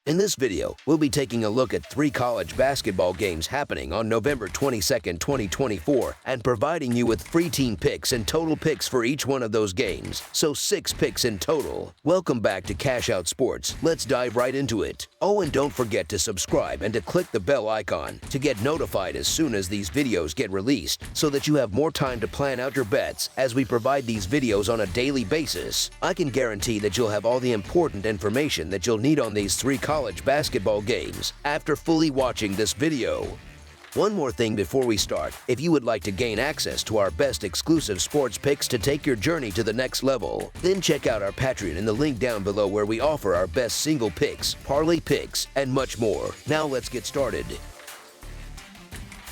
In this video, we'll be taking a look at 3 college basketball games happening on November 22, 2024, and providing you with free team picks and total picks for each one of those games, so 6 picks in total. Welcome back to Cash Out Sports. Let's dive right into it. Oh, and don't forget to subscribe and to click the bell icon to get notified as soon as these videos get released, so that you have more time to plan out your bets as we provide these videos on a daily basis. I can guarantee that you'll have all the important information that you'll need on these 3 college basketball games after fully watching this video. One more thing before we start: if you would like to gain access to our best exclusive sports picks to take your journey to the next level, then check out our Patreon in the link down below, where we offer our best single picks, parlay picks, and much more. Now let's get started.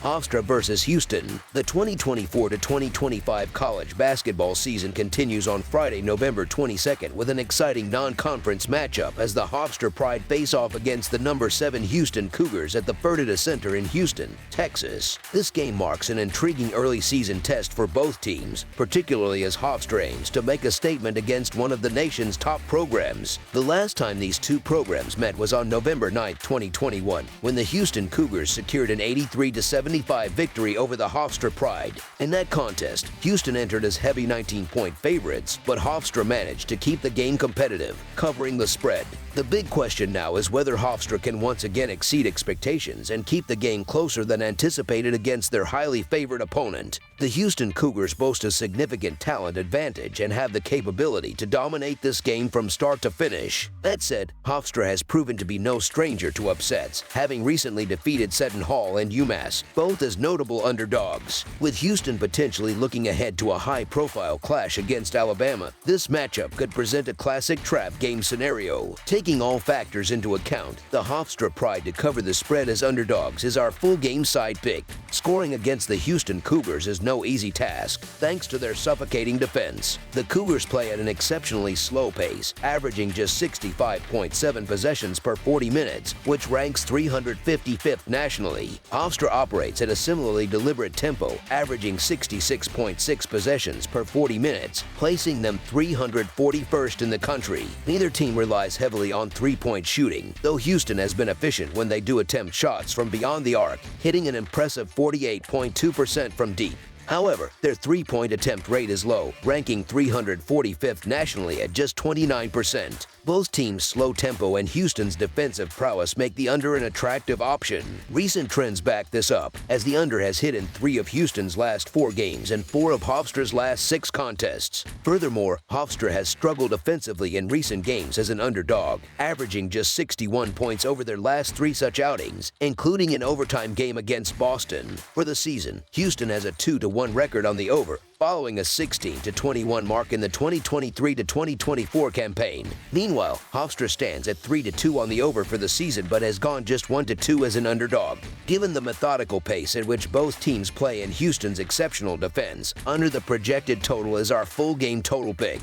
Hofstra versus Houston. The 2024-2025 college basketball season continues on Friday, November 22nd, with an exciting non-conference matchup as the Hofstra Pride face off against the number 7 Houston Cougars at the Fertitta Center in Houston, Texas. This game marks an intriguing early season test for both teams, particularly as Hofstra aims to make a statement against one of the nation's top programs. The last time these two programs met was on November 9, 2021, when the Houston Cougars secured an 83-75 victory over the Hofstra Pride. In that contest, Houston entered as heavy 19-point favorites, but Hofstra managed to keep the game competitive, covering the spread. The big question now is whether Hofstra can once again exceed expectations and keep the game closer than anticipated against their highly favored opponent. The Houston Cougars boast a significant talent advantage and have the capability to dominate this game from start to finish. That said, Hofstra has proven to be no stranger to upsets, having recently defeated Seton Hall and UMass, both as notable underdogs. With Houston potentially looking ahead to a high-profile clash against Alabama, this matchup could present a classic trap game scenario. Taking all factors into account, the Hofstra Pride to cover the spread as underdogs is our full game side pick. Scoring against the Houston Cougars is no easy task, thanks to their suffocating defense. The Cougars play at an exceptionally slow pace, averaging just 65.7 possessions per 40 minutes, which ranks 355th nationally. Hofstra operates at a similarly deliberate tempo, averaging 66.6 possessions per 40 minutes, placing them 341st in the country. Neither team relies heavily on three-point shooting, though Houston has been efficient when they do attempt shots from beyond the arc, hitting an impressive 48.2% from deep. However, their three-point attempt rate is low, ranking 345th nationally at just 29%. Both teams' slow tempo and Houston's defensive prowess make the under an attractive option. Recent trends back this up, as the under has hit in 3 of Houston's last 4 games and 4 of Hofstra's last 6 contests. Furthermore, Hofstra has struggled offensively in recent games as an underdog, averaging just 61 points over their last 3 such outings, including an overtime game against Boston. For the season, Houston has a 2-1 record on the over, following a 16-21 mark in the 2023-2024 campaign. Meanwhile, Hofstra stands at 3-2 on the over for the season, but has gone just 1-2 as an underdog. Given the methodical pace at which both teams play and Houston's exceptional defense, under the projected total is our full game total pick.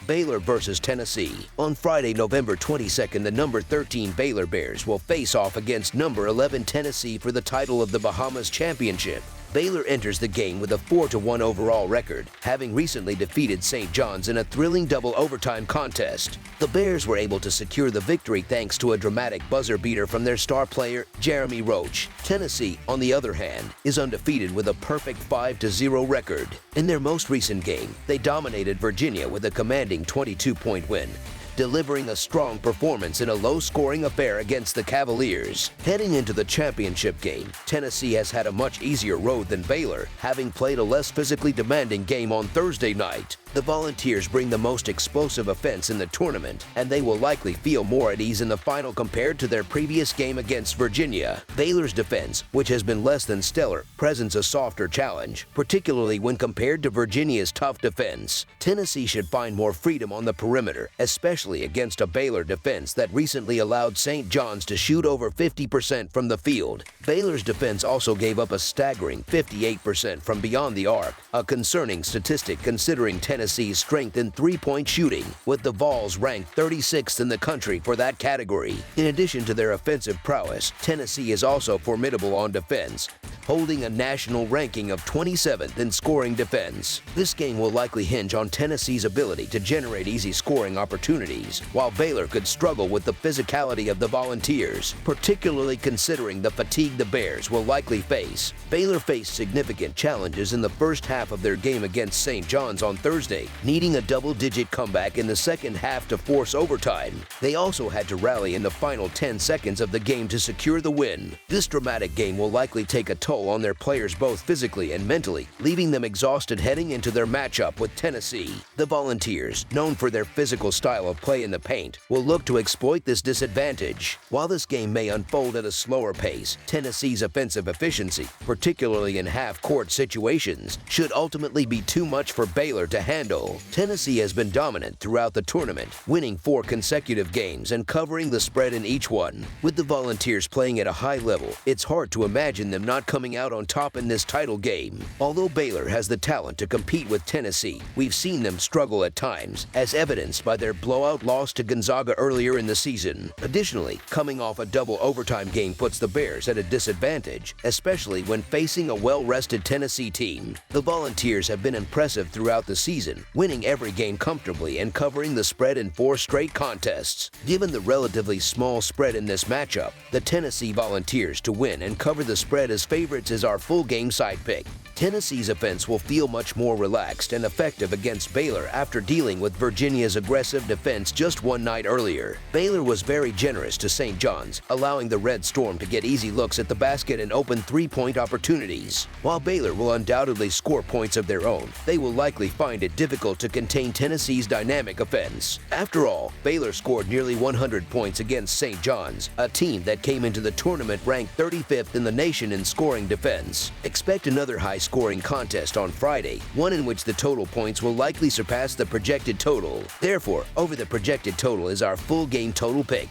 Baylor versus Tennessee. On Friday, November 22nd, the number 13 Baylor Bears will face off against number 11 Tennessee for the title of the Bahamas Championship. Baylor enters the game with a 4-1 overall record, having recently defeated St. John's in a thrilling double overtime contest. The Bears were able to secure the victory thanks to a dramatic buzzer beater from their star player, Jeremy Roach. Tennessee, on the other hand, is undefeated with a perfect 5-0 record. In their most recent game, they dominated Virginia with a commanding 22-point win, delivering a strong performance in a low-scoring affair against the Cavaliers. Heading into the championship game, Tennessee has had a much easier road than Baylor, having played a less physically demanding game on Thursday night. The Volunteers bring the most explosive offense in the tournament, and they will likely feel more at ease in the final compared to their previous game against Virginia. Baylor's defense, which has been less than stellar, presents a softer challenge, particularly when compared to Virginia's tough defense. Tennessee should find more freedom on the perimeter, especially against a Baylor defense that recently allowed St. John's to shoot over 50% from the field. Baylor's defense also gave up a staggering 58% from beyond the arc, a concerning statistic considering Tennessee's strength in three-point shooting, with the Vols ranked 36th in the country for that category. In addition to their offensive prowess, Tennessee is also formidable on defense. holding a national ranking of 27th in scoring defense. This game will likely hinge on Tennessee's ability to generate easy scoring opportunities, while Baylor could struggle with the physicality of the Volunteers, particularly considering the fatigue the Bears will likely face. Baylor faced significant challenges in the first half of their game against St. John's on Thursday, needing a double-digit comeback in the second half to force overtime. They also had to rally in the final 10 seconds of the game to secure the win. This dramatic game will likely take a toll on their players both physically and mentally, leaving them exhausted heading into their matchup with Tennessee. The Volunteers, known for their physical style of play in the paint, will look to exploit this disadvantage. While this game may unfold at a slower pace, Tennessee's offensive efficiency, particularly in half-court situations, should ultimately be too much for Baylor to handle. Tennessee has been dominant throughout the tournament, winning 4 consecutive games and covering the spread in each one. With the Volunteers playing at a high level, it's hard to imagine them not coming out on top in this title game. Although Baylor has the talent to compete with Tennessee, we've seen them struggle at times, as evidenced by their blowout loss to Gonzaga earlier in the season. Additionally, coming off a double overtime game puts the Bears at a disadvantage, especially when facing a well-rested Tennessee team. The Volunteers have been impressive throughout the season, winning every game comfortably and covering the spread in 4 straight contests. Given the relatively small spread in this matchup, the Tennessee Volunteers to win and cover the spread as favorites is our full game side pick. Tennessee's offense will feel much more relaxed and effective against Baylor after dealing with Virginia's aggressive defense just one night earlier. Baylor was very generous to St. John's, allowing the Red Storm to get easy looks at the basket and open three-point opportunities. While Baylor will undoubtedly score points of their own, they will likely find it difficult to contain Tennessee's dynamic offense. After all, Baylor scored nearly 100 points against St. John's, a team that came into the tournament ranked 35th in the nation in scoring defense. Expect another high-scoring contest on Friday, one in which the total points will likely surpass the projected total. Therefore, over the projected total is our full game total pick.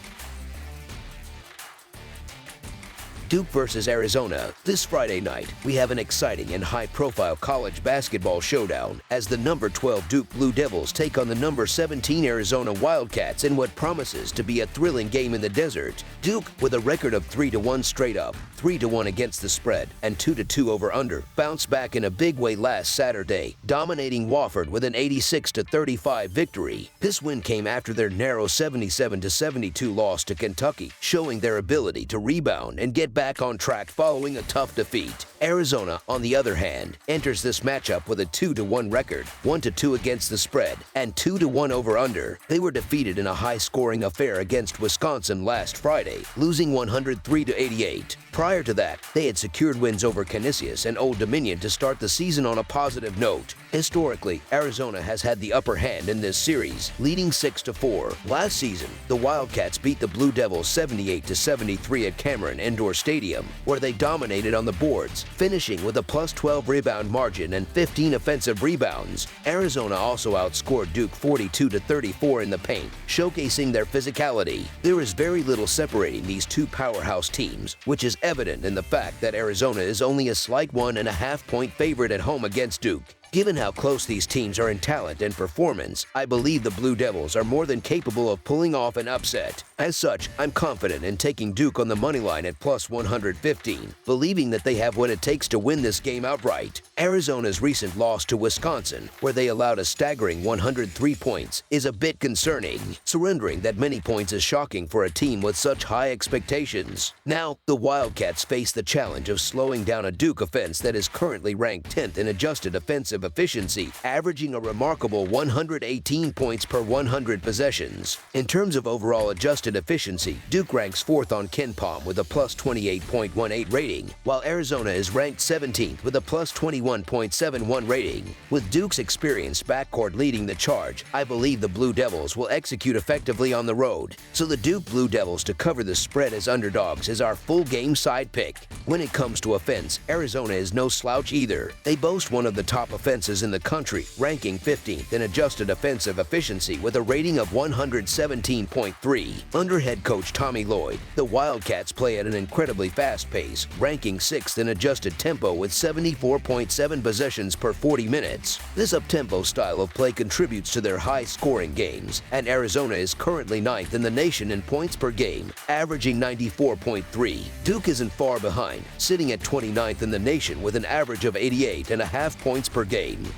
Duke versus Arizona. This Friday night, we have an exciting and high-profile college basketball showdown as the number 12 Duke Blue Devils take on the number 17 Arizona Wildcats in what promises to be a thrilling game in the desert. Duke, with a record of 3-1 straight up, 3-1 against the spread, and 2-2 over-under, bounced back in a big way last Saturday, dominating Wofford with an 86-35 victory. This win came after their narrow 77-72 loss to Kentucky, showing their ability to rebound and get back on track following a tough defeat. Arizona, on the other hand, enters this matchup with a 2-1 record, 1-2 against the spread, and 2-1 over-under. They were defeated in a high-scoring affair against Wisconsin last Friday, losing 103-88. Prior to that, they had secured wins over Canisius and Old Dominion to start the season on a positive note. Historically, Arizona has had the upper hand in this series, leading 6-4. Last season, the Wildcats beat the Blue Devils 78-73 at Cameron Indoor Stadium, where they dominated on the boards, finishing with a +12 rebound margin and 15 offensive rebounds. Arizona also outscored Duke 42-34 in the paint, showcasing their physicality. There is very little separating these two powerhouse teams, which is evident in the fact that Arizona is only a slight 1.5-point favorite at home against Duke. Given how close these teams are in talent and performance, I believe the Blue Devils are more than capable of pulling off an upset. As such, I'm confident in taking Duke on the moneyline at +115, believing that they have what it takes to win this game outright. Arizona's recent loss to Wisconsin, where they allowed a staggering 103 points, is a bit concerning. Surrendering that many points is shocking for a team with such high expectations. Now, the Wildcats face the challenge of slowing down a Duke offense that is currently ranked 10th in adjusted offensive efficiency, averaging a remarkable 118 points per 100 possessions. In terms of overall adjusted efficiency, Duke ranks 4th on KenPom with a +28.18 rating, while Arizona is ranked 17th with a +21.71 rating. With Duke's experienced backcourt leading the charge, I believe the Blue Devils will execute effectively on the road. So the Duke Blue Devils to cover the spread as underdogs is our full game side pick. When it comes to offense, Arizona is no slouch either. They boast one of the top offensive defenses in the country, ranking 15th in adjusted offensive efficiency with a rating of 117.3. Under head coach Tommy Lloyd, the Wildcats play at an incredibly fast pace, ranking 6th in adjusted tempo with 74.7 possessions per 40 minutes. This up-tempo style of play contributes to their high-scoring games, and Arizona is currently 9th in the nation in points per game, averaging 94.3. Duke isn't far behind, sitting at 29th in the nation with an average of 88.5 points per game.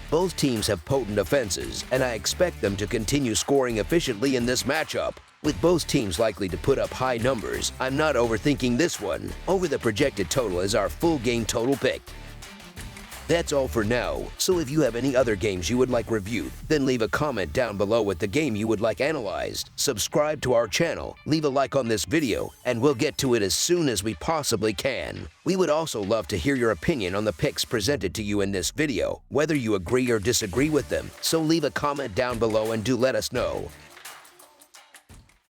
Both teams have potent offenses, and I expect them to continue scoring efficiently in this matchup. With both teams likely to put up high numbers, I'm not overthinking this one. Over the projected total is our full game total pick. That's all for now, so if you have any other games you would like reviewed, then leave a comment down below with the game you would like analyzed. Subscribe to our channel, leave a like on this video, and we'll get to it as soon as we possibly can. We would also love to hear your opinion on the picks presented to you in this video, whether you agree or disagree with them, so leave a comment down below and do let us know.